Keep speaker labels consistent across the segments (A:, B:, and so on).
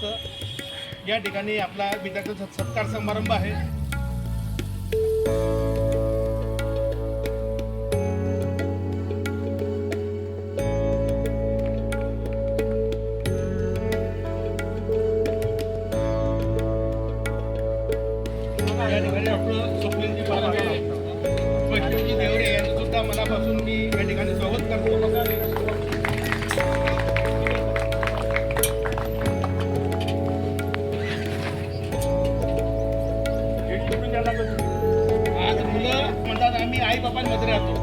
A: असतं। या ठिकाणी आपला विद्यार्थी सत्कार समारंभ आहे। या ठिकाणी आपलं स्वप्नीलजी पालवे, वैष्णवजी देवरे यांचं सुद्धा मनापासून मी या ठिकाणी स्वागत करतो। आज मुलं म्हणतात आम्ही आई बाबांमध्ये राहतो,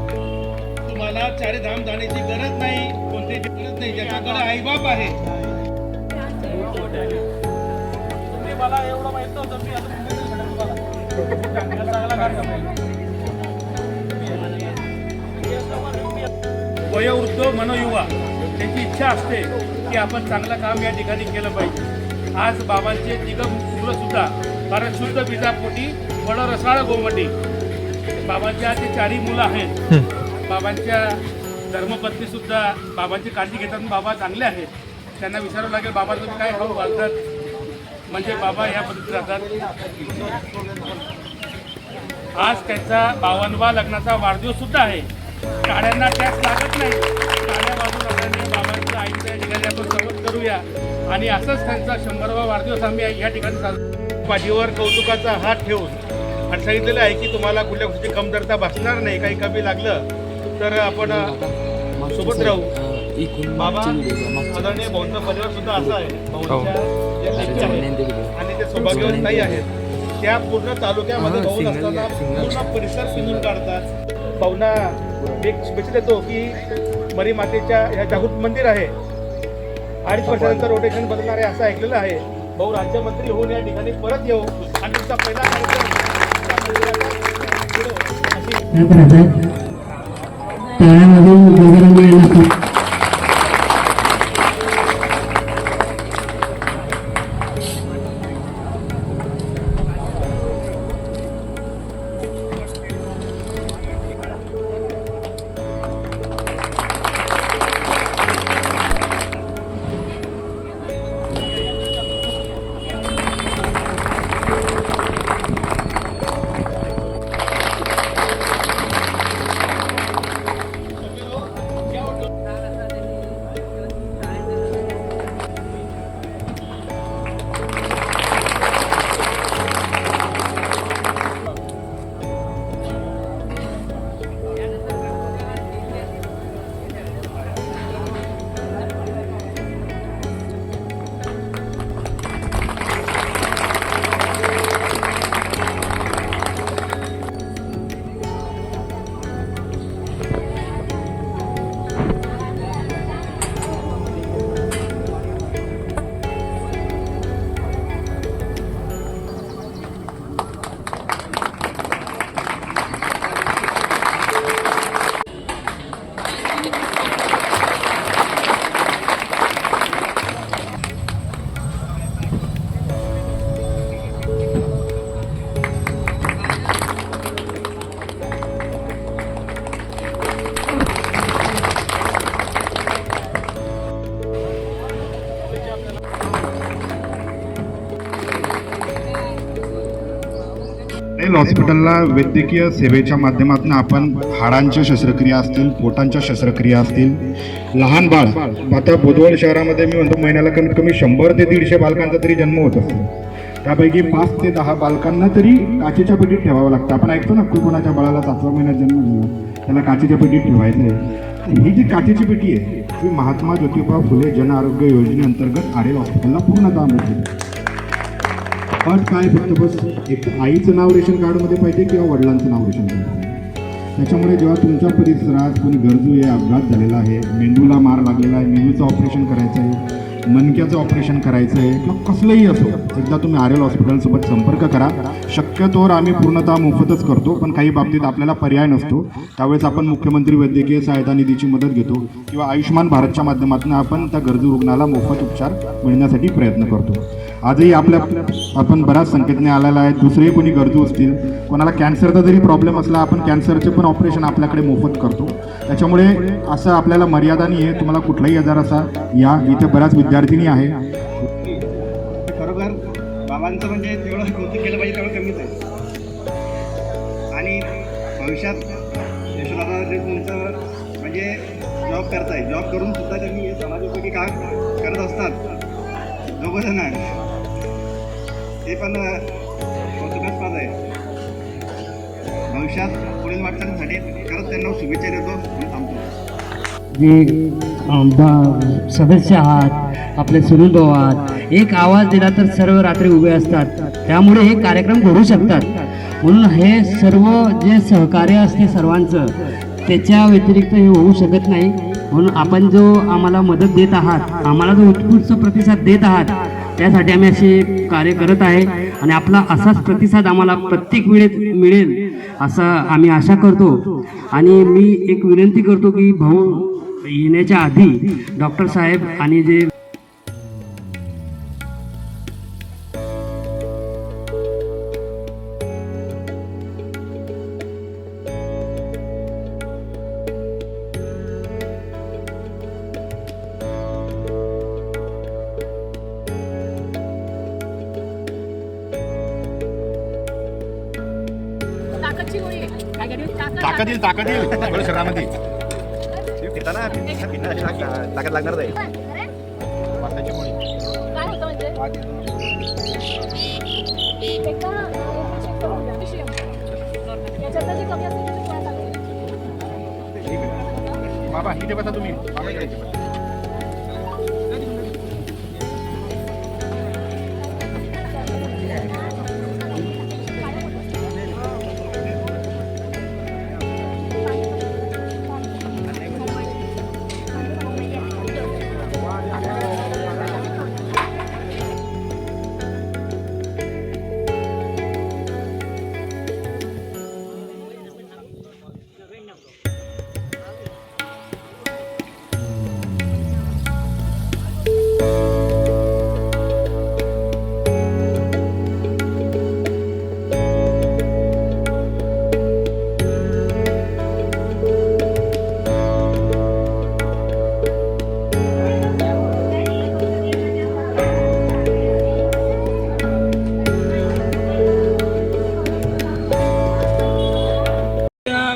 A: तुम्हाला चारीधाम जाण्याची गरज नाही, कोणत्याची गरज नाही, ज्याच्याकडे आई बाप आहे। मला एवढं माहित नव्हतं, मी वयोवृद्ध मनोयुवा त्यांची इच्छा असते की आपण चांगलं काम या ठिकाणी केलं पाहिजे। आज बाबांचे तिघ मुलं सुद्धा कारण शुद्ध बीजापोटी फळ रसाळ गोमटी, बाबांच्या ते 4 मुलं आहेत। बाबांच्या धर्मपत्नी सुद्धा बाबांची काळजी घेतात, बाबा चांगले आहेत। त्यांना विचारावं लागेल बाबा तुम्ही काय खाऊ घालतात, म्हणजे बाबा या पद्धतीत राहतात। आज त्यांचा 52वा लग्नाचा वाढदिवस सुद्धा आहे। टाळ्यांना टॅक्स लागत नाही, टाळ्या वाजून आपण बाबांचं आईचं या ठिकाणी आपण स्वागत करूया आणि असंच त्यांचा 100वा वाढदिवस आम्ही या ठिकाणी साजरा। पाठीवर कौतुकाचा हात ठेवून आणि सांगितलेलं आहे की तुम्हाला कुठल्या गोष्टी कमतरता भासणार नाही, काही कमी लागलं तर आपण सोबत राहू। बाबा आदरणीय भाऊंचा परिवार सुद्धा असा आहे, आणि ते सौभाग्यवंत ताई आहेत, त्या पूर्ण तालुक्यामध्ये भाऊ असताना पूर्ण परिसर सिंधून काढतात। भाऊंना एक शुभेच्छा देतो की मरी मातेच्या ह्या जागृत मंदिर आहे, 2.5 वर्षानंतर रोटेशन बदलणार आहे असं ऐकलेलं आहे। भाऊ राज्यमंत्री होऊन या ठिकाणी परत येऊ आणि तुमचा पहिला कार्यक्रम
B: हॉस्पिटलला वैद्यकीय सेवेच्या माध्यमातून आपण हाडांच्या शस्त्रक्रिया असतील, पोटांच्या शस्त्रक्रिया असतील, लहान बाळ आता बुधवड शहरामध्ये मी म्हणतो महिन्याला कमीत कमी 100 ते 150 बालकांचा तरी जन्म होत असतो। त्यापैकी 5 ते 10 बालकांना तरी काचेच्या पेटीत ठेवावं लागतं। आपण ऐकतो ना कोणाच्या बाळाला 7व्या महिन्यात जन्म झाला त्याला काचेच्या पेटीत ठेवायचं आहे। ही जी काचेची पेटी आहे ही महात्मा ज्योतिबा फुले जन आरोग्य योजनेअंतर्गत आरेल हॉस्पिटलला पूर्णतः मिळते। अट काय फक्त बस एक आईचं नाव रेशन कार्डमध्ये पाहिजे किंवा वडिलांचं नाव रेशन कार्ड पाहिजे। त्याच्यामुळे जेव्हा तुमच्या परिसरात कोणी गरजू आहे, अपघात झालेला आहे, मेंदूला मार लागलेला आहे, मेंदूचं ऑपरेशन करायचं आहे, मनक्याचं ऑपरेशन करायचं आहे किंवा कसलंही असो, एकदा तुम्ही आरेल हॉस्पिटलसोबत संपर्क करा। शक्यतोवर आम्ही पूर्णतः मोफतच करतो, पण काही बाबतीत आपल्याला पर्याय नसतो, त्यावेळेस आपण मुख्यमंत्री वैद्यकीय सहायता निधीची मदत घेतो किंवा आयुष्यमान भारतच्या माध्यमातून आपण त्या गरजू रुग्णाला मोफत उपचार मिळण्यासाठी प्रयत्न करतो। आजही आपण बऱ्याच संकेतने आलेला आहे, दुसरे कोणी गरजू असतील, कोणाला कॅन्सरचा जरी प्रॉब्लेम असला आपण कॅन्सरचे पण ऑपरेशन आपल्याकडे मोफत करतो। त्याच्यामुळे असं आपल्याला मर्यादा नाही आहे, तुम्हाला कुठलाही आजार असा या, इथे बऱ्याच विद्यार्थिनी आहे।
C: खरोखर बाबांचं म्हणजे जेवढं कौतुक केलं पाहिजे तेवढं कमीच आहे. आणि भविष्यात यशोदादा जे तुमचं म्हणजे जॉब करताय, जॉब करून सुद्धा त्यांनी हे समाजोपयोगी काम करत असतात दोघं जण ते पण कौतुकास्पद आहे. भविष्यात पुढील वाटचालीसाठी खरंच त्यांना शुभेच्छा देतो आणि थांबतो.
D: जे सदस्य आहात, आपले सुनील भाऊ आहात, एक आवाज दिला तर सर्व रात्री उभे असतात, त्यामुळे हे कार्यक्रम घडू शकतात. म्हणून हे सर्व जे सहकार्य असते सर्वांचं, त्याच्या व्यतिरिक्त हे होऊ शकत नाही. म्हणून आपण जो आम्हाला मदत देत आहात, आम्हाला जो उत्स्फूर्त प्रतिसाद देत आहात, त्यासाठी आम्ही असे कार्य करत आहे आणि आपला असाच प्रतिसाद आम्हाला प्रत्येक वेळेत मिळेल असं आम्ही आशा करतो. आणि मी एक विनंती करतो की भाऊ येण्याच्या आधी डॉक्टर साहेब आणि जे
B: ताकद येईल आपल्या शरीरामध्ये.
C: फिरताना ताकद लागणार नाही.
B: वाताची गोळी.
E: काय होतं म्हणजे एकदा चेक करून घ्या पिशवी याच्यातलं जे कमी असेल ते पुण्यात टाकूया.
B: बाबा इथे बसा तुम्ही. बाबा इकडे.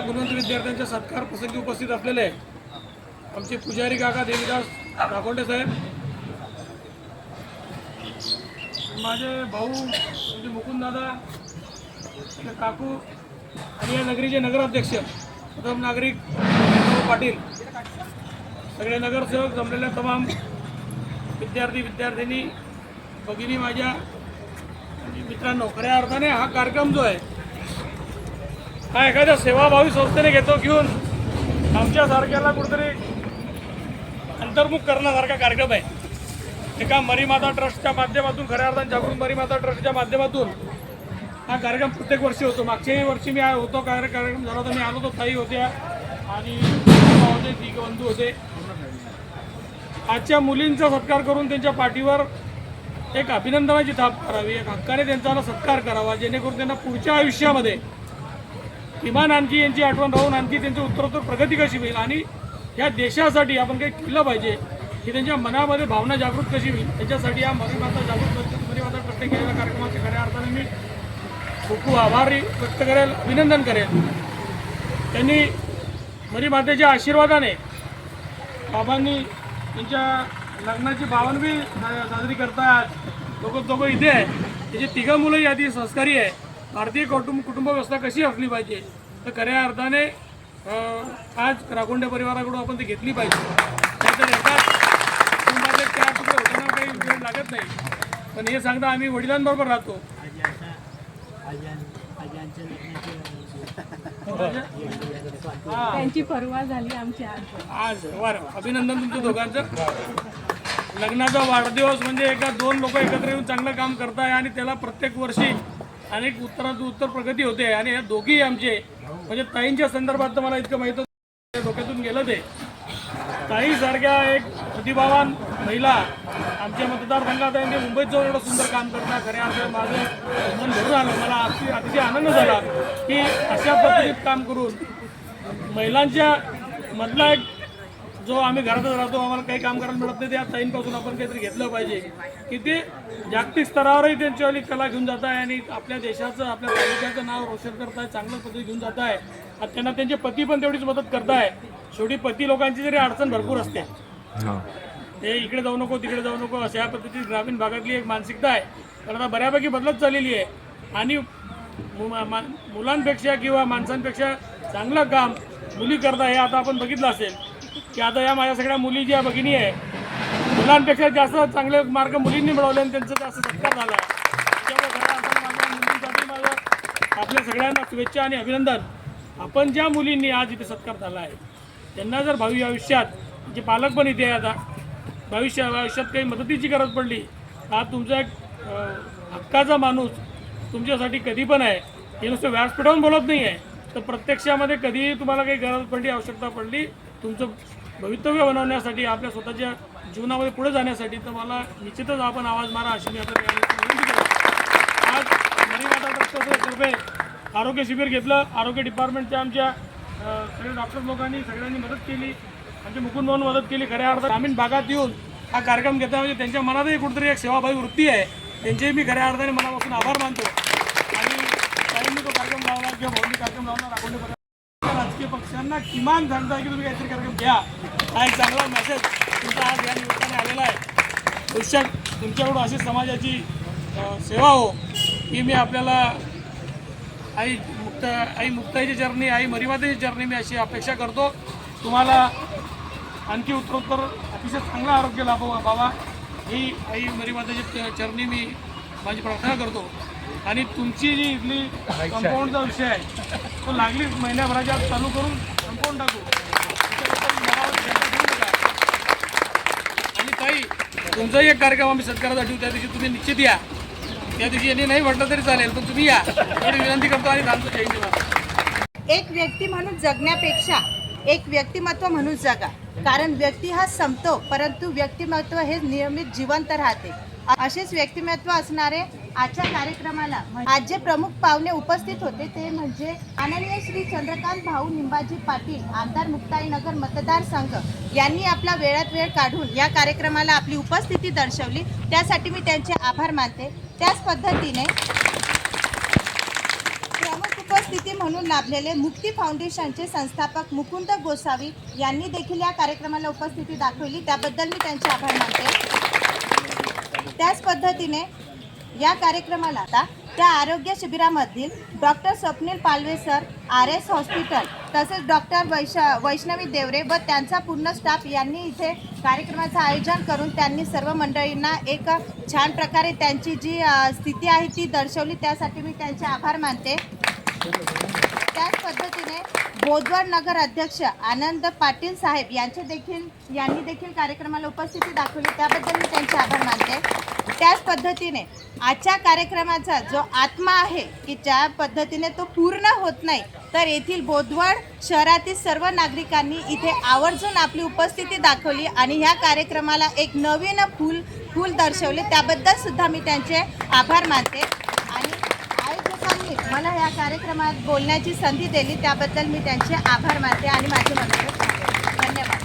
F: गुणवंत विद्यार्थ्यांच्या सत्कार प्रसंगी उपस्थित असलेले आमचे पुजारी काका देवीदास राखोंडे साहेब, माझे भाऊ म्हणजे मुकुंददादा, काकू आणि या नगरीचे नगराध्यक्ष प्रथम नागरिक पाटील, सगळे नगरसेवक, जमलेल्या तमाम विद्यार्थी विद्यार्थिनी, भगिनी माझ्या आणि मित्रांनो, खऱ्या अर्थाने हा कार्यक्रम जो आहे हा एखाद्या सेवाभावी संस्थेने घेऊन आमच्यासारख्याला कुठेतरी अंतर्मुख करण्यासारखा कार्यक्रम आहे. एका मरीमाता ट्रस्टच्या माध्यमातून, खऱ्या अर्थाने जागृत मरीमाता ट्रस्टच्या माध्यमातून हा कार्यक्रम प्रत्येक वर्षी होतो. मागच्याही वर्षी मी होतो, कार्यक्रम झाला होता, मी आलो होतो, ताई होत्या आणि होते, तिघ बंधू होते. आजच्या मुलींचा सत्कार करून त्यांच्या पाठीवर एक अभिनंदनाची थाप करावी, एक हक्काने त्यांचा सत्कार करावा, जेणेकरून त्यांना पुढच्या आयुष्यामध्ये किमान आणखी यांची आठवण राहून आणखी त्यांची उत्तरोत्तर प्रगती कशी होईल आणि या देशासाठी आपण काही केलं पाहिजे की त्यांच्या मनामध्ये भावना जागृत कशी होईल, त्याच्यासाठी या मरीमाता मरीमाता ट्रस्टने केलेल्या कार्यक्रमाचे खऱ्या अर्थाने मी खूप खूप आभारी व्यक्त करेल, अभिनंदन करेल. त्यांनी मरीमातेच्या आशीर्वादाने बाबांनी त्यांच्या लग्नाची 52वी साजरी करतात. दोघं इथे आहे, त्याची 3 मुलंही आधी संस्कारी आहे. भारतीय कुटुंब व्यवस्था कशी असली पाहिजे तर खऱ्या अर्थाने आज राखोंडे परिवाराकडून आपण ती घेतली पाहिजे. नाहीतर एकाच कुटुंबातले 4 तुकडे होताना काही वेळ लागत नाही. पण हे सांगता आम्ही वडिलांबरोबर राहतो.
E: त्यांची परवा झाली आमची
F: आज अभिनंदन तुमचं दोघांचं. लग्नाचा वाढदिवस म्हणजे एका 2 लोक एकत्र येऊन चांगलं काम करताय आणि त्याला प्रत्येक वर्षी अनेक उत्तर प्रगती होते. आणि या दोघी आमचे म्हणजे ताईंच्या संदर्भात तर मला इतकं माहीत होतं, डोक्यातून गेलं ते. ताईसारख्या एक प्रतिभावान महिला आमच्या मतदारसंघात आहे, ते मुंबईत जाऊन एवढं सुंदर काम करतात. खऱ्या अर्थाने माझं मन भरून आलं. मला अतिशय आनंद झाला की अशा पद्धतीत काम करून महिलांच्या मधला एक जो आम्ही घरातच राहतो आम्हाला काही काम करायला मिळत नाही, त्या ताईंपासून आपण काहीतरी घेतलं पाहिजे की ते जागतिक स्तरावरही त्यांच्यावाली कला घेऊन जात आहे आणि आपल्या देशाचं आपल्या तालुक्याचं नाव रोशन करत आहे, चांगलं पद्धती घेऊन जात आहे. आणि त्यांना त्यांचे पती पण तेवढीच मदत करत आहे. शेवटी पती लोकांची जरी अडचण भरपूर असते, ते इकडे जाऊ नको तिकडे जाऊ नको अशा पद्धतीची ग्रामीण भागातली एक मानसिकता आहे, तर आता बऱ्यापैकी बदलत चाललेली आहे. आणि मुलांपेक्षा किंवा माणसांपेक्षा चांगलं काम मुली करता हे आता आपण बघितलं असेल की आता या माझ्या सगळ्या मुली ज्या भगिनी आहे, मुलांपेक्षा जास्त चांगले मार्क मुलींनी मिळवले आणि त्यांचा जास्त सत्कार झाला आहे. त्याच्यामुळे खऱ्या अर्थानं माझ्या मुलींसाठी माझं आपल्या सगळ्यांना शुभेच्छा आणि अभिनंदन. आपण ज्या मुलींनी आज इथे सत्कार झाला आहे त्यांना जर भावी आयुष्यात, जे पालक पण इथे आहे आता, आयुष्यात काही मदतीची गरज पडली, हा तुमचा एक हक्काचा माणूस तुमच्यासाठी कधी पण आहे. हे नुसतं व्यासपीठावरून बोलत नाही आहे, तर प्रत्यक्षामध्ये कधीही तुम्हाला काही गरज पडली, आवश्यकता पडली, तुमचं भवितव्य बनवण्यासाठी, आपल्या स्वतःच्या जीवनामध्ये पुढे जाण्यासाठी, तर मला निश्चितच आपण आवाज मारा अशी मी आता विनंती करतो. आज मरीमाता ट्रस्टतर्फे आरोग्य शिबिर घेतलं. आरोग्य डिपार्टमेंटच्या आमच्या सगळे डॉक्टर लोकांनी सगळ्यांनी मदत केली, आमचे मुकुंद भाऊन मदत केली. खऱ्या अर्थात ग्रामीण भागात येऊन हा कार्यक्रम घेता म्हणजे त्यांच्या मनातही कुठेतरी एक सेवाभावी वृत्ती आहे, त्यांचेही मी खऱ्या अर्थाने मनापासून आभार मानतो. आणि ताईंनी तो कार्यक्रम लावला किंवा भाऊंनी कार्यक्रम लावला राखोंडे राजकीय पक्षांना किमान सांगता की तुम्ही काहीतरी कार्यक्रम घ्या, हा एक चांगला मेसेज तुमचा आज या निमित्ताने आलेला आहे. भविष्यात तुमच्याकडून अशी समाजाची सेवा हो ही मी आपल्याला आई मुक्ताईची चरणी, आई मरीमातेची चरणी मी अशी अपेक्षा करतो. तुम्हाला आणखी उत्तरोत्तर अतिशय चांगलं आरोग्य लाभो बाबा ही आई मरीमातेची चरणी मी माझी प्रार्थना करतो. आणि तुमची जी इथली कंपाऊंडचा विषय आहे तो लागली महिन्याभराच्या आत चालू करून कंपाऊंड टाकू. आणि ताई तुमचाही एक कार्यक्रम आम्ही सत्काराचा ठेवू, त्या दिवशी तुम्ही निश्चित या. त्या दिवशी यांनी नाही म्हटलं तरी चालेल, पण तुम्ही या एवढी विनंती करतो. आणि थांबतो. जय हिंद.
G: एक व्यक्ती म्हणून जगण्यापेक्षा एक व्यक्तिमत्व म्हणून जगा, कारण व्यक्ती हा संपतो परंतु व्यक्तिमत्व हे नियमित जिवंत राहते. असेच व्यक्तिमत्व असणारे आजच्या कार्यक्रमाला आज जे प्रमुख पाहुणे उपस्थित होते ते म्हणजे माननीय श्री चंद्रकांत भाऊ निंबाजी पाटील, आमदार मुक्ताईनगर मतदारसंघ यांनी आपला वेळात वेळ काढून या कार्यक्रमाला आपली उपस्थिती दर्शवली, त्यासाठी मी त्यांचे आभार मानते. त्याच पद्धतीने प्रमुख उपस्थिती म्हणून लाभलेले मुक्ती फाउंडेशनचे संस्थापक मुकुंद गोसावी यांनी देखील या कार्यक्रमाला उपस्थिती दाखवली, त्याबद्दल मी त्यांचे आभार मानते. त्याच पद्धतीने या कार्यक्रमाला आता त्या आरोग्य शिबिरामधील doctor Swapnil Palve sir, RS hospital, तसेच डॉक्टर वैष्णवी देवरे व त्यांचा पूर्ण स्टाफ यांनी इथे कार्यक्रमाचं आयोजन करून त्यांनी सर्व मंडळींना एक छान प्रकारे त्यांची जी स्थिती आहे ती दर्शवली, त्यासाठी मी त्यांचे आभार मानते. त्याच पद्धतीने बोदवड नगर अध्यक्ष आनंद पाटील साहेब यांनी देखील कार्यक्रमाला उपस्थिती दाखवली, त्याबद्दल मी त्यांचे आभार मानते. त्याच पद्धतीने आजच्या कार्यक्रमाचा जो आत्मा आहे की ज्या पद्धतीने तो पूर्ण होत नाही, तर येथील बोदवड शहरातील सर्व नागरिकांनी इथे आवर्जून आपली उपस्थिती दाखवली आणि ह्या कार्यक्रमाला एक नवीन फूल दर्शवले, त्याबद्दल सुद्धा मी त्यांचे आभार मानते. आणि आयोजकांनी मला या कार्यक्रमात बोलण्याची संधी दिली, त्याबद्दल मी त्यांचे आभार मानते आणि माझे मनोगत सांगते. धन्यवाद.